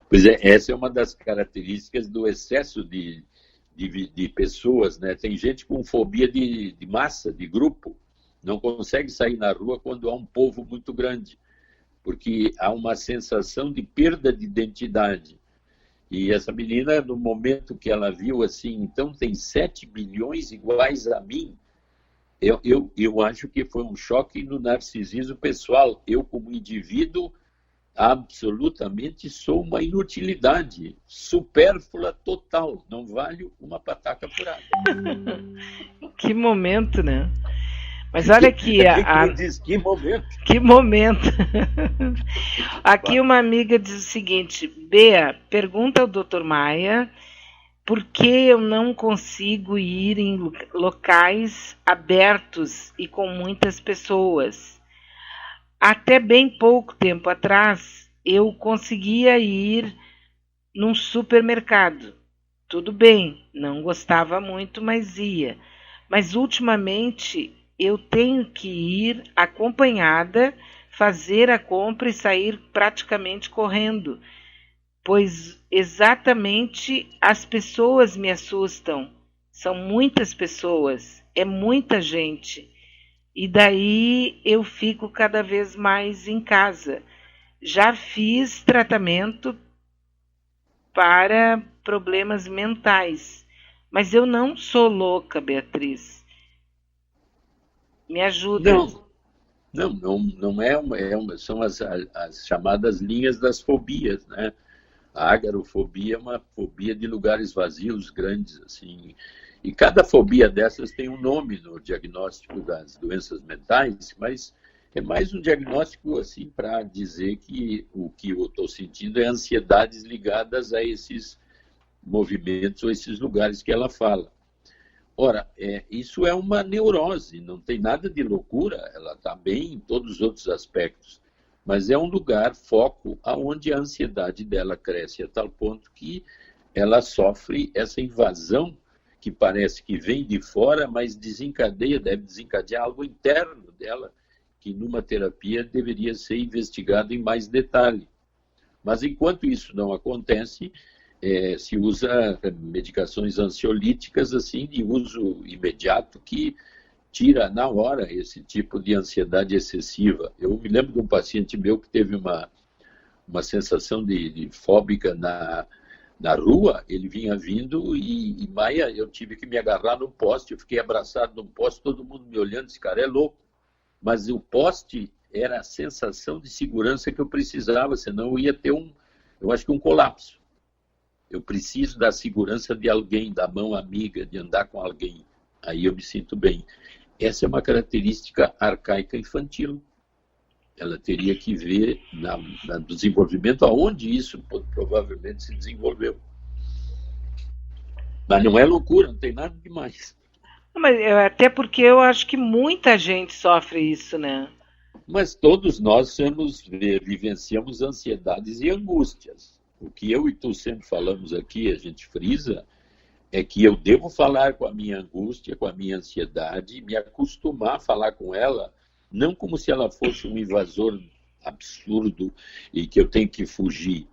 Pois é, essa é uma das características do excesso de pessoas, né? Tem gente com fobia de massa, de grupo, não consegue sair na rua quando há um povo muito grande, porque há uma sensação de perda de identidade. E essa menina, no momento que ela viu assim, então tem 7 bilhões iguais a mim, eu acho que foi um choque no narcisismo pessoal. Eu, como indivíduo, absolutamente sou uma inutilidade, supérflua total, não valho uma pataca furada. Que momento, né? Mas olha aqui, Diz, que momento. Que momento. Aqui uma amiga diz o seguinte: Bea, pergunta ao Dr. Maia por que eu não consigo ir em locais abertos e com muitas pessoas. Até bem pouco tempo atrás, eu conseguia ir num supermercado. Tudo bem, não gostava muito, mas ia. Mas ultimamente eu tenho que ir acompanhada, fazer a compra e sair praticamente correndo, pois exatamente as pessoas me assustam. São muitas pessoas, é muita gente. E daí eu fico cada vez mais em casa. Já fiz tratamento para problemas mentais, mas eu não sou louca, Beatriz. Me ajuda. Não são as chamadas linhas das fobias, né? A agarofobia é uma fobia de lugares vazios, grandes, assim. E cada fobia dessas tem um nome no diagnóstico das doenças mentais, mas é mais um diagnóstico assim para dizer que o que eu estou sentindo é ansiedades ligadas a esses movimentos ou esses lugares que ela fala. Ora, isso é uma neurose, não tem nada de loucura, ela está bem em todos os outros aspectos, mas é um lugar, foco, aonde a ansiedade dela cresce a tal ponto que ela sofre essa invasão que parece que vem de fora, mas deve desencadear algo interno dela, que numa terapia deveria ser investigado em mais detalhe. Mas enquanto isso não acontece, se usa medicações ansiolíticas assim de uso imediato que tira na hora esse tipo de ansiedade excessiva. Eu me lembro de um paciente meu que teve uma sensação de fóbica na rua, ele vinha vindo e Maia, eu tive que me agarrar no poste, eu fiquei abraçado num poste, todo mundo me olhando, esse cara é louco. Mas o poste era a sensação de segurança que eu precisava, senão eu ia ter eu acho que um colapso. Eu preciso da segurança de alguém, da mão amiga, de andar com alguém. Aí eu me sinto bem. Essa é uma característica arcaica infantil. Ela teria que ver no desenvolvimento aonde isso provavelmente se desenvolveu. Mas não é loucura, não tem nada demais. Mas, até porque eu acho que muita gente sofre isso, né? Mas todos nós vivenciamos ansiedades e angústias. O que eu e tu sempre falamos aqui, a gente frisa, é que eu devo falar com a minha angústia, com a minha ansiedade, me acostumar a falar com ela, não como se ela fosse um invasor absurdo e que eu tenho que fugir.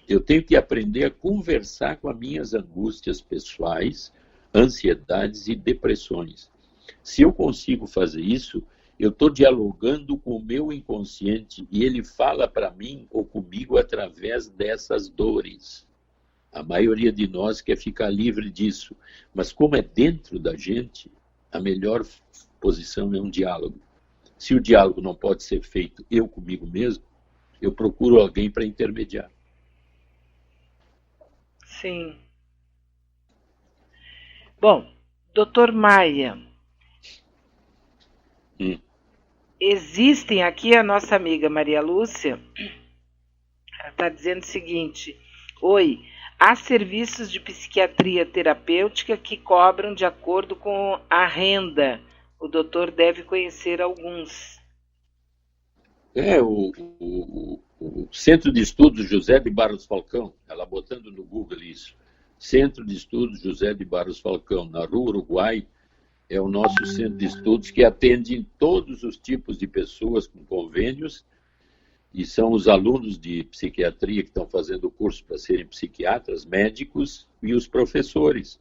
Eu tenho que aprender a conversar com as minhas angústias pessoais, ansiedades e depressões. Se eu consigo fazer isso, eu estou dialogando com o meu inconsciente e ele fala para mim ou comigo através dessas dores. A maioria de nós quer ficar livre disso, mas como é dentro da gente, a melhor posição é um diálogo. Se o diálogo não pode ser feito eu comigo mesmo, eu procuro alguém para intermediar. Sim. Bom, Dr. Maia, existem aqui a nossa amiga Maria Lúcia, ela está dizendo o seguinte: oi, há serviços de psiquiatria terapêutica que cobram de acordo com a renda. O doutor deve conhecer alguns. O Centro de Estudos José de Barros Falcão, ela botando no Google isso, Centro de Estudos José de Barros Falcão, na Rua Uruguai, é o nosso centro de estudos que atende todos os tipos de pessoas com convênios e são os alunos de psiquiatria que estão fazendo o curso para serem psiquiatras, médicos e os professores.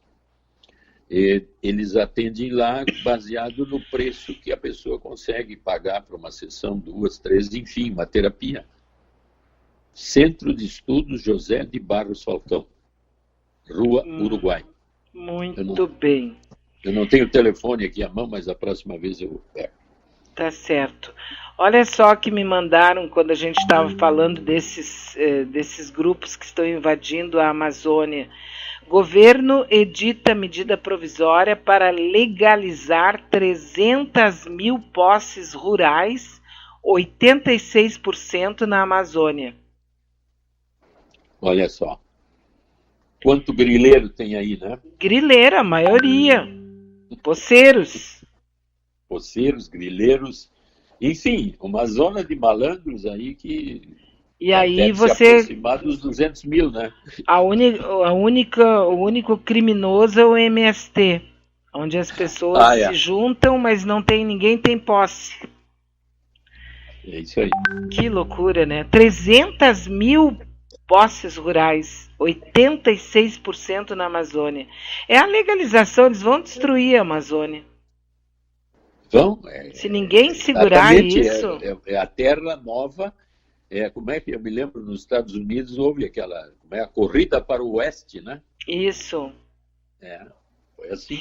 Eles atendem lá baseado no preço que a pessoa consegue pagar para uma sessão, 2, 3, enfim, uma terapia. Centro de Estudos José de Barros Falcão, Rua Uruguai. Muito bem. Eu não tenho o telefone aqui à mão, mas a próxima vez eu pego. Tá certo. Olha só que me mandaram quando a gente estava falando desses grupos que estão invadindo a Amazônia. Governo edita medida provisória para legalizar 300 mil posses rurais, 86% na Amazônia. Olha só. Quanto grileiro tem aí, né? Grileira, a maioria. Poceiros. Poceiros, grileiros. Enfim, uma zona de malandros aí que... E aí deve você... se aproximar dos 200 mil, né? O único criminoso é o MST, onde as pessoas se juntam, mas ninguém tem posse. É isso aí. Que loucura, né? 300 mil posses rurais, 86% na Amazônia. É a legalização, eles vão destruir a Amazônia. Se ninguém segurar isso... É a terra nova... como é que eu me lembro, nos Estados Unidos houve a corrida para o oeste, né? Isso. Foi assim.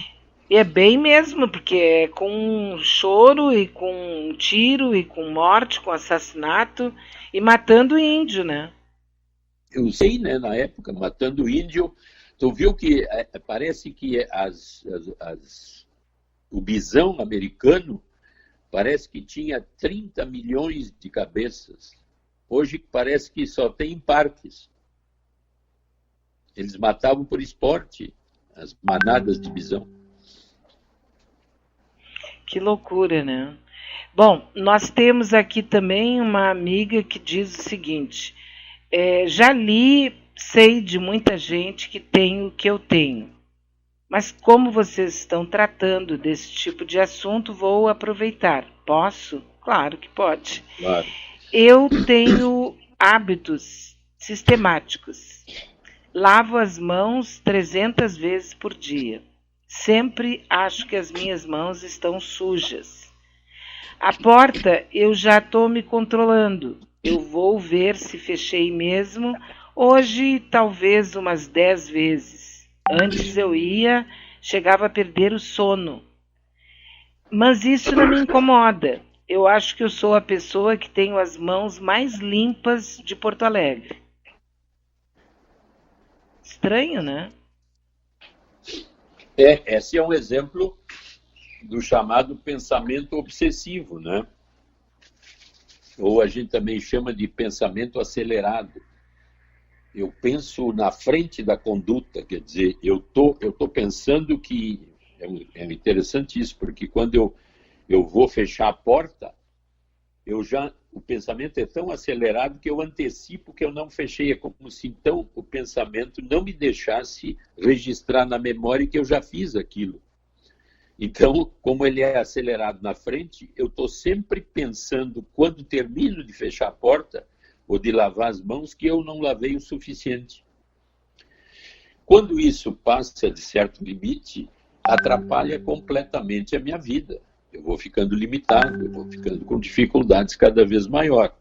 E é bem mesmo, porque é com choro e com tiro e com morte, com assassinato e matando índio, né? Eu sei, né, na época, matando índio. Tu viu que parece que o bisão americano parece que tinha 30 milhões de cabeças. Hoje parece que só tem em parques. Eles matavam por esporte, as manadas de bisão. Que loucura, né? Bom, nós temos aqui também uma amiga que diz o seguinte: já sei de muita gente que tem o que eu tenho, mas como vocês estão tratando desse tipo de assunto, vou aproveitar. Posso? Claro que pode. Claro. Eu tenho hábitos sistemáticos. Lavo as mãos 300 vezes por dia. Sempre acho que as minhas mãos estão sujas. A porta eu já estou me controlando. Eu vou ver se fechei mesmo. Hoje, talvez umas 10 vezes. Antes eu chegava a perder o sono. Mas isso não me incomoda. Eu acho que eu sou a pessoa que tenho as mãos mais limpas de Porto Alegre. Estranho, né? Esse é um exemplo do chamado pensamento obsessivo, né? Ou a gente também chama de pensamento acelerado. Eu penso na frente da conduta, quer dizer, eu tô pensando que... É interessante isso, porque quando eu vou fechar a porta, o pensamento é tão acelerado que eu antecipo que eu não fechei. É como se então o pensamento não me deixasse registrar na memória que eu já fiz aquilo. Então, como ele é acelerado na frente, eu estou sempre pensando, quando termino de fechar a porta ou de lavar as mãos, que eu não lavei o suficiente. Quando isso passa de certo limite, atrapalha completamente a minha vida. Eu vou ficando limitado, eu vou ficando com dificuldades cada vez maior.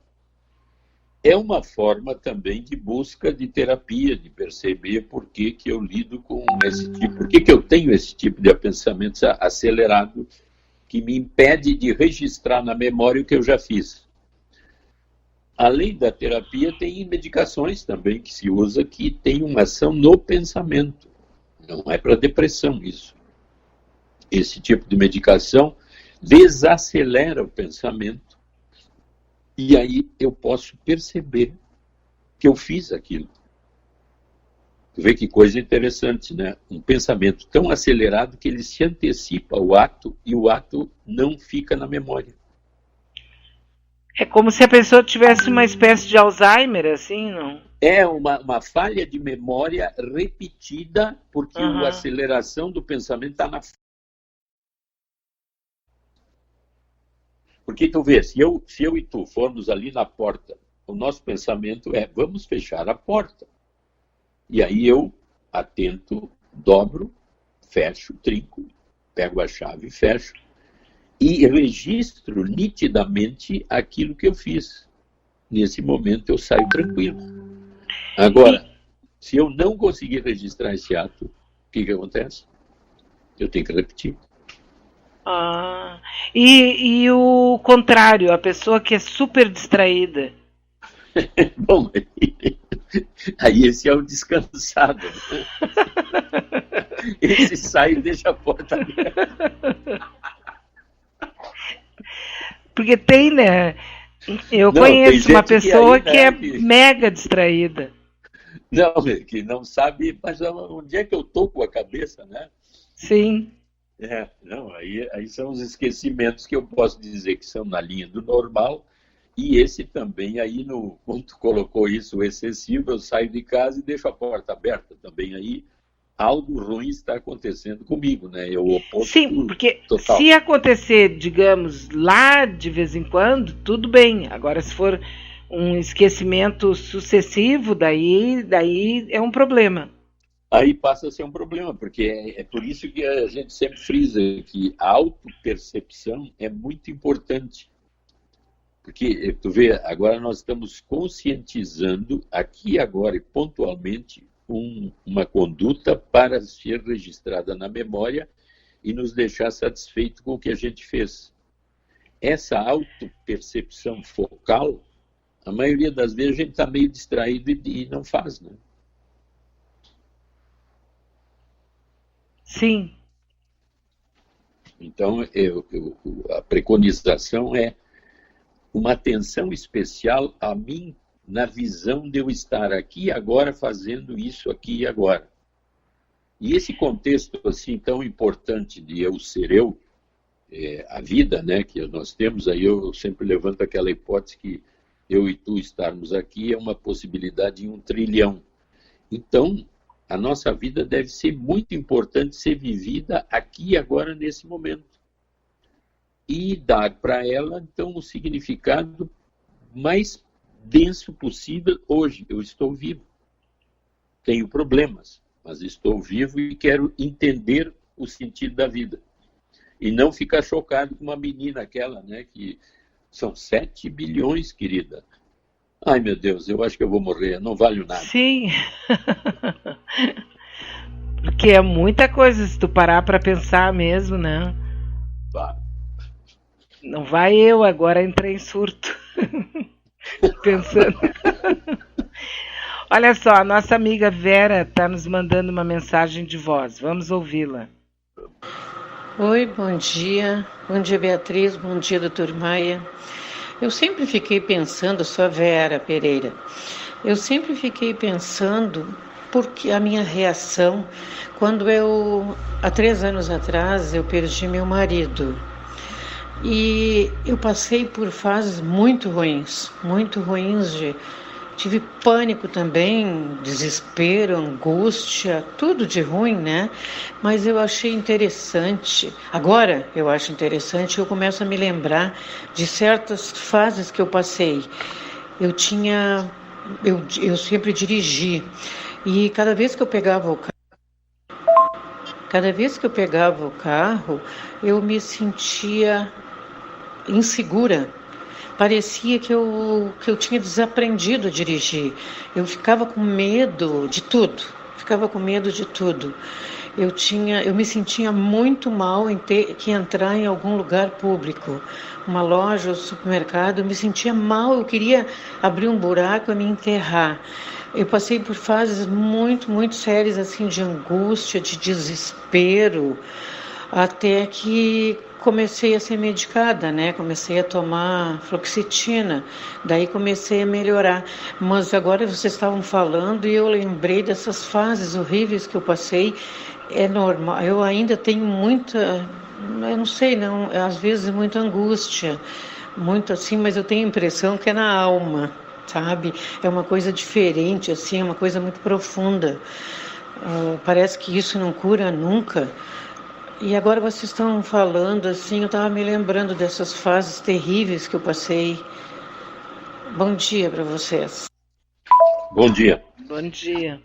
É uma forma também de busca de terapia, de perceber por que eu lido com esse tipo, por que eu tenho esse tipo de pensamento acelerado que me impede de registrar na memória o que eu já fiz. Além da terapia, tem medicações também que se usa que tem uma ação no pensamento. Não é para depressão isso. Esse tipo de medicação desacelera o pensamento e aí eu posso perceber que eu fiz aquilo. Tu vê que coisa interessante, né? Um pensamento tão acelerado que ele se antecipa ao ato e o ato não fica na memória. É como se a pessoa tivesse uma espécie de Alzheimer, assim, não? É uma falha de memória repetida porque a aceleração do pensamento está na... Porque tu vê, se eu e tu formos ali na porta, o nosso pensamento é, vamos fechar a porta. E aí eu atento, dobro, fecho, trinco, pego a chave e fecho. E registro nitidamente aquilo que eu fiz. Nesse momento eu saio tranquilo. Agora, se eu não conseguir registrar esse ato, o que acontece? Eu tenho que repetir. E o contrário, a pessoa que é super distraída. Bom, aí esse é o descansado. Esse sai e deixa a porta aberta. Porque tem, né? Eu conheço uma pessoa que é mega distraída. Não, que não sabe, mas onde é que eu tô com a cabeça, né? Sim. Não, aí são os esquecimentos que eu posso dizer que são na linha do normal, e esse também, aí, quando tu colocou isso, o excessivo, eu saio de casa e deixo a porta aberta também, aí algo ruim está acontecendo comigo, né? Eu oposto. Sim, porque total. Se acontecer, digamos, lá de vez em quando, tudo bem. Agora, se for um esquecimento sucessivo, daí é um problema. Aí passa a ser um problema, porque é por isso que a gente sempre frisa que a autopercepção é muito importante. Porque, tu vê, agora nós estamos conscientizando aqui agora e pontualmente uma conduta para ser registrada na memória e nos deixar satisfeito com o que a gente fez. Essa autopercepção focal, a maioria das vezes a gente está meio distraído e não faz, né? Sim. Então, a preconização é uma atenção especial a mim na visão de eu estar aqui agora fazendo isso aqui e agora. E esse contexto assim tão importante de eu ser eu, a vida, né, que nós temos, aí eu sempre levanto aquela hipótese que eu e tu estarmos aqui é uma possibilidade em 1 trilhão. Então, a nossa vida deve ser muito importante ser vivida aqui e agora nesse momento. E dar para ela, então, o significado mais denso possível hoje. Eu estou vivo. Tenho problemas, mas estou vivo e quero entender o sentido da vida. E não ficar chocado com uma menina aquela, né, que são 7 bilhões, querida. Ai, meu Deus, eu acho que eu vou morrer, não valho nada. Sim. Porque é muita coisa se tu parar para pensar mesmo, né? Bah. Não vai eu, agora entrei em surto. Pensando. Olha só, a nossa amiga Vera está nos mandando uma mensagem de voz. Vamos ouvi-la. Oi, bom dia. Bom dia, Beatriz. Bom dia, doutor Maia. Eu sempre fiquei pensando, sou a Vera Pereira, eu sempre fiquei pensando porque a minha reação quando há 3 anos atrás, eu perdi meu marido. E eu passei por fases muito ruins tive pânico também, desespero, angústia, tudo de ruim, né? Mas eu achei interessante, agora eu acho interessante, eu começo a me lembrar de certas fases que eu passei. Eu sempre dirigi, e cada vez que eu pegava o carro, eu me sentia insegura. Parecia que eu tinha desaprendido a dirigir. Eu ficava com medo de tudo. Eu me sentia muito mal em ter que entrar em algum lugar público, uma loja ou supermercado. Eu me sentia mal, eu queria abrir um buraco e me enterrar. Eu passei por fases muito, muito sérias assim, de angústia, de desespero, até que comecei a ser medicada, né? Comecei a tomar fluoxetina, daí comecei a melhorar. Mas agora vocês estavam falando e eu lembrei dessas fases horríveis que eu passei. É normal, eu ainda tenho muita, eu não sei, não, às vezes muita angústia, muito assim, mas eu tenho a impressão que é na alma, sabe? É uma coisa diferente, assim, é uma coisa muito profunda. Parece que isso não cura nunca. E agora vocês estão falando assim, eu estava me lembrando dessas fases terríveis que eu passei. Bom dia para vocês. Bom dia. Bom dia.